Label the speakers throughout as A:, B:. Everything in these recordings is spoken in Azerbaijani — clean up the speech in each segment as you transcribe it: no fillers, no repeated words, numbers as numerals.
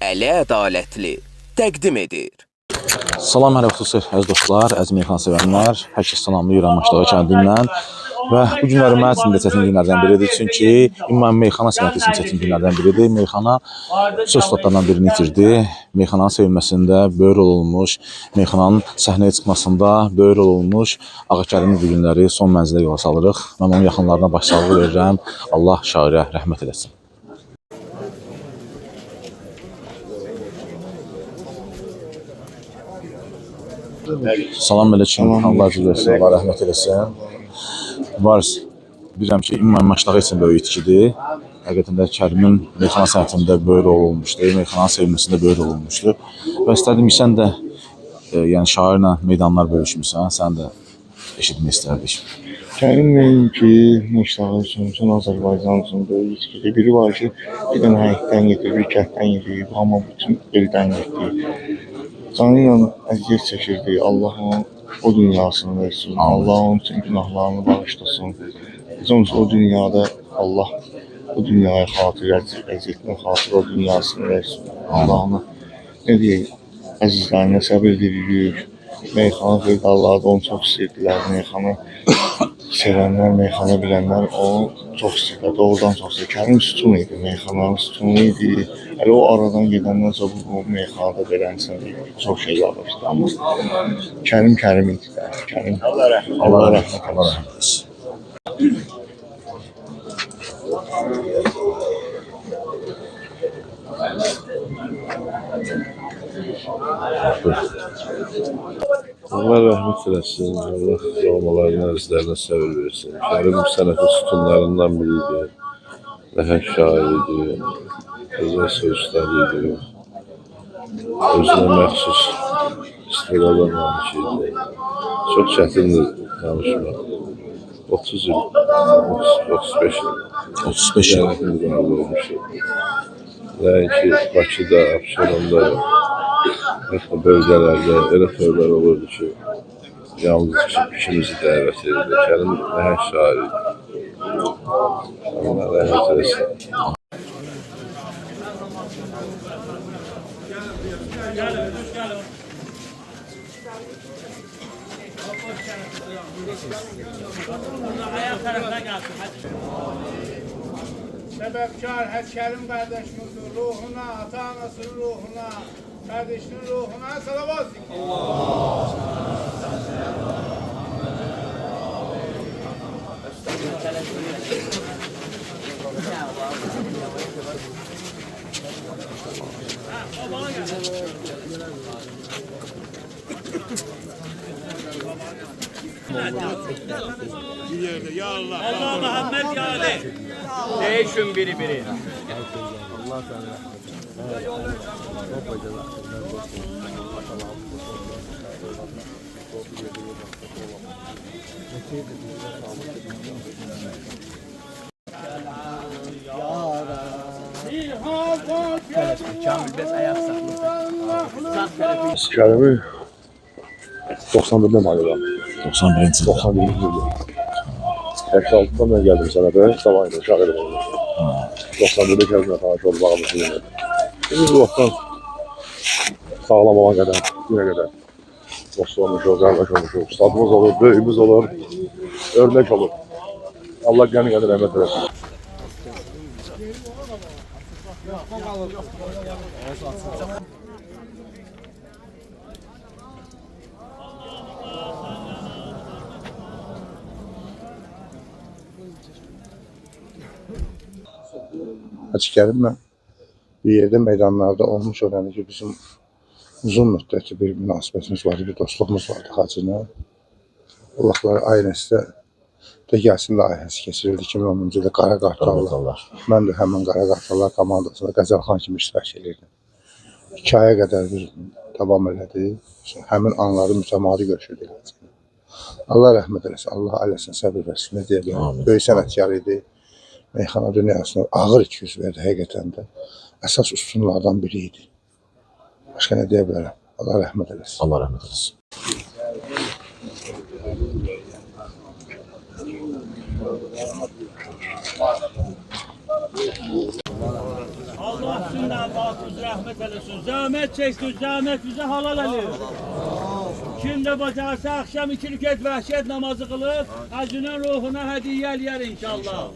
A: Əli Ədalətli təqdim edir.
B: Salam, hər vaxtınız əziz dostlar, əziz meyxana sevənlər. Hər kəs salamlayıram Maçdağı kəndindən. Və bu günləri mənim üçün də çətin günlərdən biridir. Çünki ümumi meyxana sənəti üçün çətin günlərdən biridir. Meyxana söz statlarından birini itirdi. Meyxananın sevilməsində böyük rol olmuş, meyxananın səhnəyə çıxmasında böyük rol olmuş Ağakərimin bu günləri son mənzilə yola salırıq. Mən onun yaxınlarına başsağlığı verirəm. Allah şairə rəhmət eləsin. Salam əleykum, Allah əziz olsun, Allah rəhmət eləsin. Varis, bilirəm ki, ümumi Maçdağı üçün böyük itkidir. Həqiqətən də Kərimin meyxana sənətində böyük rol olmuşdu, meyxananın sevilməsində böyük rol olmuşdu. Və istədim ki, sən də yəni şairlə meydanlar bölüşmüsən, sən də eşitmək istərdik.
C: Kərim nəinki Maçdağı üçün, bütün Azərbaycan üçün böyük itkidir. Biri var ki, bir dənə həyətdən gedir, bir kənddən gedir, amma bütün eldən gedir. Canıyla əziyyət çəkirdi. Allah onun o dünyasını versin. Allah onun bütün günahlarını bağışlasın. Biz o dünyada Allah o dünyaya xatir, əziyyətinə xatir o dünyasını versin. Allah ona nə deyək, əzizlərinə səbir dilirik. Meyxana xeydarları da onu çox istəyirdilər. Meyxana sevənlər, meyxana bilənlər onu çox istəyirlər. Doğrudan çox istəyirlər. Kərim sütun idi, meyxananın sütunu idi. Hələ o aradan gedəndən sonra bu meyxanada verənsən çox şey almışdı. Amma Kərim idi. Kərim Allah rəhmət eləsin.
D: Allah rəhmət eləsin, Allah olmalarına, əzizlərinə səbir versin. Kərim sənətin sütunlarından biridir, nəhəng şairidir, gözəl sözləri, özünə məxsus istiqlala malik idi. Çox çətindir danışmaq. 30 il, 35 il.
B: 35 il.
D: Nəinki Bakıda, Abşeronda, hətta bölgələrdə elə tövlər olurdu ki, yalnız ikimizi dəvət edirdi. Kərim nəhəng şairdir. Allah rəhmət eləsin.
E: Səbəbkar Kərim qardaşımızın ruhuna, ata-anasının ruhuna, kardeşinin ruhuna salavat zikir.
F: Allah Muhammed ya Ali. Değişin biri. Allah sana. Kamil bez ayak saklı.
D: Kərimi 91'den ayrılan.
B: 91-ci ildə.
D: 91'ci ildə. 86'dan ben geldim sənətə, sabahıyla şahirim oldu. 91'de Kərimlə tanış olmağımızı yemədim. Biz bu vaxtdan sağlam olan qədər, günə qədər dost olmuşuq, qardaş olmuşuq, ustadımız olur, böyümüz olur, örnek olur. Allah qəni qədər rəhmət eləsin.
C: Hacı Kərimlə bir yerdə meydanlarda olmuş öyrəndi ki, bizim uzun müddətli bir münasibətimiz vardı, bir dostluğumuz vardı Hacı'na. O vaxtlar ailəsi də gəlsin layihəsi keçirildi 2010-cu ildə Qara Qartallar. Mən də həmin Qara Qartallar komandasında Qəzəlxan kimi iştirak edirdim. 2 aya qədər bir davam elədi. Həmin anları mütəmadi görüşürdük. Allah rəhmət eləsin, Allah ailəsinə səbir versin. Ne deyək, böyük sənətkar idi. Meyxana dünyasına ağır itki yüz verdi həqiqətən də. Əsas üstünlərdən biri idi. Başqa nə deyə bilərəm? Allah rəhmət eləsin.
B: Allah rəhmət eləsin.
F: Allah Fatih rahmet eylesin. Zahmet çekti, zahmet bize halal ediyor. Kim de bacarsa akşam 2 rekat vahşet namazı kılıp hacının ruhuna hediye yer inşallah.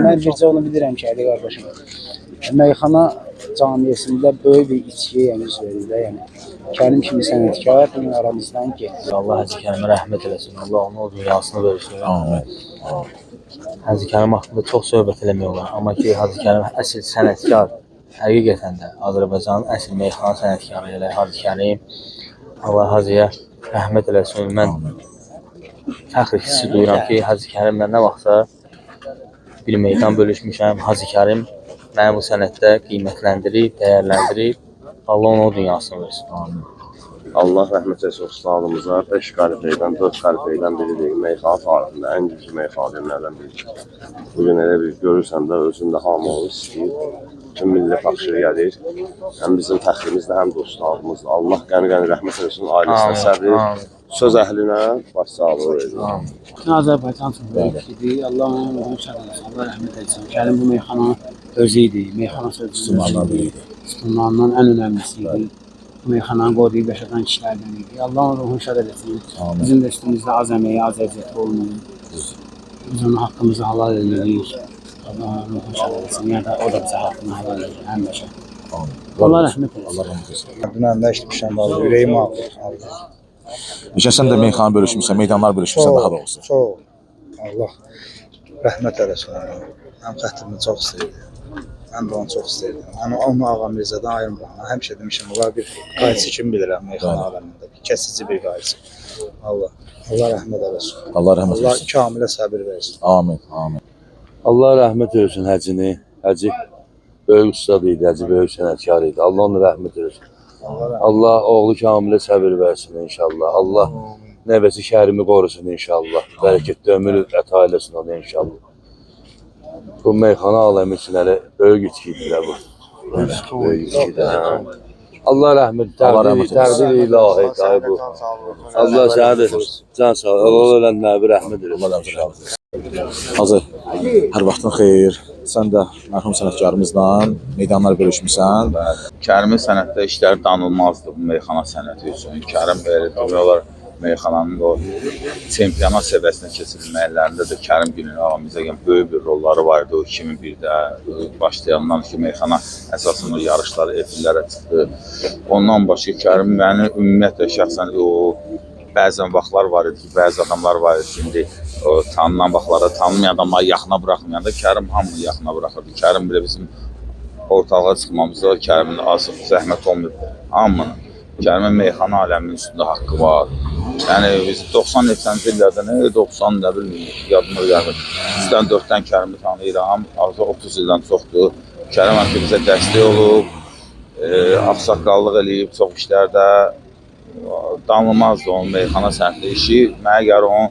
G: Mən bircə onu bilirəm ki, Əli qardaşım, meyxana camiyyəsində böyük bir içkiyə yüz verir də, yəni Kərim kimi sənətkar bunun aramızdan getdi.
H: Allah Həzi Kərimə rəhmət eləsin. Allah onun o dünyasını versin.
B: Amin.
H: Həzi Kərim haqqında çox söhbət eləmək olar. Amma ki, Həzi Kərim əsl sənətkar, həqiqətən də Azərbaycanın əsl meyxana sənətkarı elə Həzi Kərim. Allah Həziyə rəhmət eləsin. Mən fəxr hissi duyuram ki, Həzi Kərimlə nə vaxtsa bir meydan bölüşmüşəm. Həzi Kərim məni bu sənətdə qiymətləndirib, dəyərləndirib. Allah onun o dünyasını versin. Amin.
D: Allah rəhmət etsin ustadımıza 5 qalifeydən 4 qalifeydən biridir. Meyxana tarixində ən güclü meyxanələrdən biridir. Bugün elə bir görürsən də özündə hamı onu istəyir. Bütün millət axşır gəlir. Həm bizim fəxrimizdir, həm də ustadımızdır. Allah qəni-qəni rəhmət etsin, ailəsinə səbir, söz əhlinə başsağlığı verir.
G: Azərbaycan üçün böyük idi. Allah onun ruhunu şad eləsin. Allah rəhmət etsin. Kərim bu meyxananın özü idi. Meyxana sözcüsündən biridir. Sütunlarından ən önəmlisi idi. Bu meyxananın qoyduğu yaşadan kişilərdən idi. Allah onun ruhunu şad eləsin. Bizim də üstümüzdə az əməyi, az əziyyəti olmayın. Biz onun haqqımızı halal edirik. Allah onun ruhunu şad eləsin. Yəni da o da bizə haqqını halal edir. Həmişə. Allah rəhmət eləsin.
B: Allah rəhmət etsin.
G: Dünəndə işləmişəm, vallahi ürəyim ağrır.
B: Neçə sən də meyxana bölüşmüsən, meydanlar bölüşmüsən daha da olsun.
G: Çox. Allah rəhmət eləsin. Mənim xətrimini çox istəyirdim. Mən də onu çox istəyirdim. Onu Ağam Mirzədən ayırmıram. Mən həmişə demişəm, onlar bir qayısı kimi bilirəm meyxana aləmində. Kəsici bir qayısı. Allah rəhmət eləsin.
B: Allah rəhmət
G: Allah
B: etsin.
G: kamilə səbir versin.
B: Amin. Amin.
I: Allah rəhmət eləsin Həcini. Həci böyük ustad idi, Həci böyük sənətkar idi. Allah onu rəhmət eləsin. Allah oğlu kamilə səbir versin inşallah. Allah nəvəsi Kərimi qorusun inşallah. Bərəkətli ömür əta eləsin ona inşallah. Bu meyxana aləmi üçün hələ böyük itkidir bu. Böyük itkidir. Allah rəhmət, təqdir ilahi dayı bu. Allah sənə də can sağ ol. Allah ölənlərə rəhmət eləsin.
B: Hazır. Hər vaxtın xeyir. Sən də mərhum sənətkarımızla meydanlar bölüşmüsən.
J: Kərimin sənətdə işləri danılmazdı bu meyxana sənəti üçün. Kərim belə demək olar meyxananın o çempionat səviyyəsinə keçirilməklərində də Kərim Günün ağamıza böyük bir rolları var idi. O 2001-də başlayandan ki, meyxana əsasında yarışları efirlərə çıxdı. Ondan başqa Kərim məni ümumiyyətlə şəxsən o bəzən vaxtlar var idi ki, bəzi adamlar var idi ki, indi tanınan vaxtlarda tanınmayan adamları yaxına buraxmayanda Kərim hamını yaxına buraxırdı. Kərim belə bizim ortalığa çıxmamızda Kərimin az zəhmət olmuyor. Hamını. Kərimin meyxana aləminin üstündə haqqı var. Yəni biz 90-80-ci illərdə 90 nə bilməyim, yadıma gəlmir. 3-4-dən Kərimi tanıyıram. Artıq 30 ildən çoxdur. Kərim həmişə bizə dəstək olub, ağsaqqallıq eləyib çox işlərdə. Danılmazdı onun meyxana sənətli işi. Mənə görə onun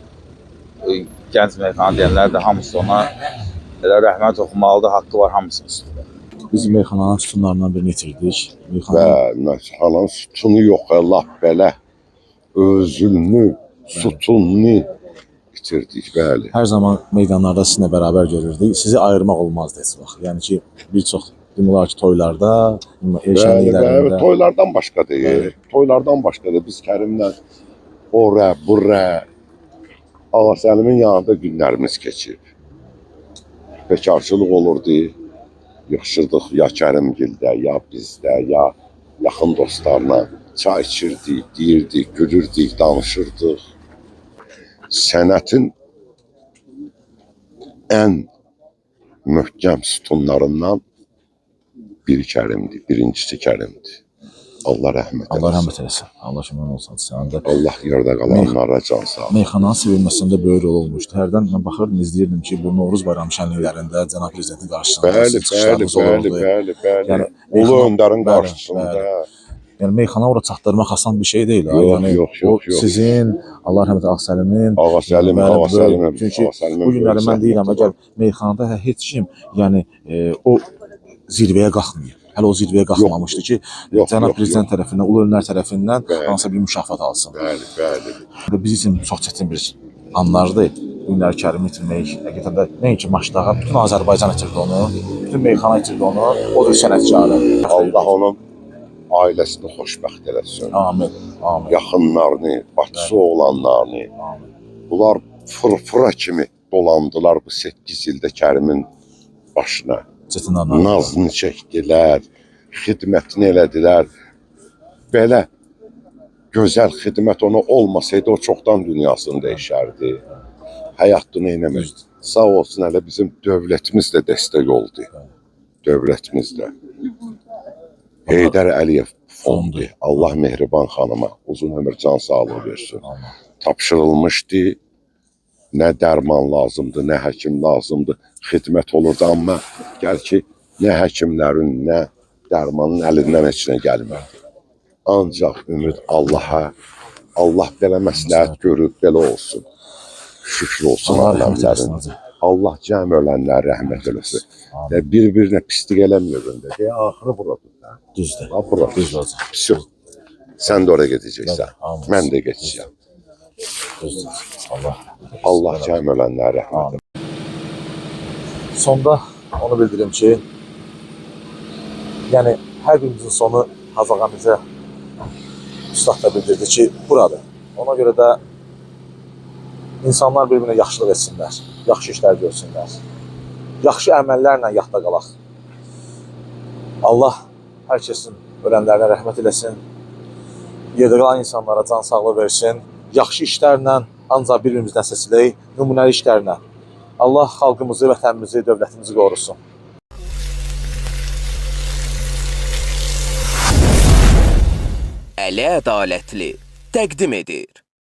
J: gənc meyxana deyənlər də hamısı ona elə rəhmət oxumalıdır, haqqı var hamısının üstündə.
B: Biz meyxananın sütunlarından birini itirdik.
D: Meyxananın sütunu yox, lap belə özünü, sütununu itirdik, bəli.
B: Hər zaman meydanlarda sizinlə bərabər görürdük. Sizi ayırmaq olmazdı heç vaxt. Yəni ki, bir çox demək olar ki, toylarda,
D: Bəli, toylardan başqa deyil. Toylardan başqa deyil. Biz Kərimlə ora, bura, Ağasəlimin yanında günlərimiz keçib. Bekarçılıq olurdu. Yığışırdıq ya Kərimgildə, ya bizdə, ya yaxın dostlarla çay içirdik, deyirdik, gülürdük, danışırdıq.
K: sənətin ən möhkəm sütunlarından biri Kərimdir, birincisi Kərimdir. Allah rəhmət eləsin.
B: Allah rəhmət eləsin. Allah şüman olsun səndə.
K: Allah yerdə qalanlara can sağ.
B: Meyxananın sevilməsində böyük rol olmuşdu. Hərdən mən baxırdım, izləyirdim ki, bu Novruz bayramı şənliklərində cənab prezidentin qarşısında
K: Bəli. Yəni Ulu Öndərin qarşısında.
B: Yəni meyxana ora çatdırmaq asan bir şey deyil.
K: Yox.
B: Sizin, Allah rəhmət Ağasəlimin,
K: Ağasəlimin.
B: Çünki bu günləri mən deyirəm, əgər meyxanada heç kim, yəni o zirvəyə qalxmıyor. Hələ o zirvəyə qalxmamışdı ki, cənab prezident tərəfindən, ulu önlər tərəfindən hansısa bir mükafat alsın.
K: Bəli.
B: Biz üçün çox çətin bir anlardır. Günlər Kərimi itirmək, həqiqətən də nəinki Maşdağa, bütün Azərbaycan itirdi onu, bütün meyxana itirdi onu, o da sənətkarı.
K: Allah onun ailəsini xoşbəxt eləsin.
B: Amin.
K: Yaxınlarını, bacısı oğlanlarını. Bunlar fırfıra kimi dolandılar bu 8 ildə Kərimin başına. Nazını çəkdilər, xidmətini elədilər. Belə gözəl xidmət ona olmasaydı, o çoxdan dünyasını dəyişərdi. Həyatını eləmək. Sağ olsun, hələ bizim dövlətimiz də dəstək oldu. Dövlətimiz də. Heydər Əliyev fondu. Allah Mehriban xanıma uzun ömür can sağlığı versin. Tapşırılmışdı. Nə dərman lazımdır, nə həkim lazımdır, xidmət olurdu. Amma gəl ki, nə həkimlərin, nə dərmanın əlindən heç nə gəlmirdi. Ancaq ümid Allaha, Allah belə məsləhət görüb, belə olsun. Şükür olsun Allah'ın. Allah cəm ölənlər rəhmət eləsin. Bir-birinə pislik eləmiyor öndə. Axırı buradır.
B: Düzdür.
K: Düzdür. Sən də oraya gedəcəksən. Mən də gedəcəyəm. Allah cəm ölənlərə rəhmət eləsin.
B: Sonda onu bildirim ki, yəni hər birimizin sonu Hazağamizə Üstad da bildirdi ki, buradır. Ona görə də insanlar bir-birinə yaxşılıq etsinlər, yaxşı işlər görsünlər, yaxşı əməllərlə yadda qalaq. Allah hər kəsin ölənlərinə rəhmət eləsin, yerdə qalan insanlara can sağlığı versin, yaxşı işlərlə ancaq bir-birimizdən seçilək, nümunəli işlərlə. Allah xalqımızı, vətənimizi, dövlətimizi qorusun.
A: Əli Ədalətli təqdim edir.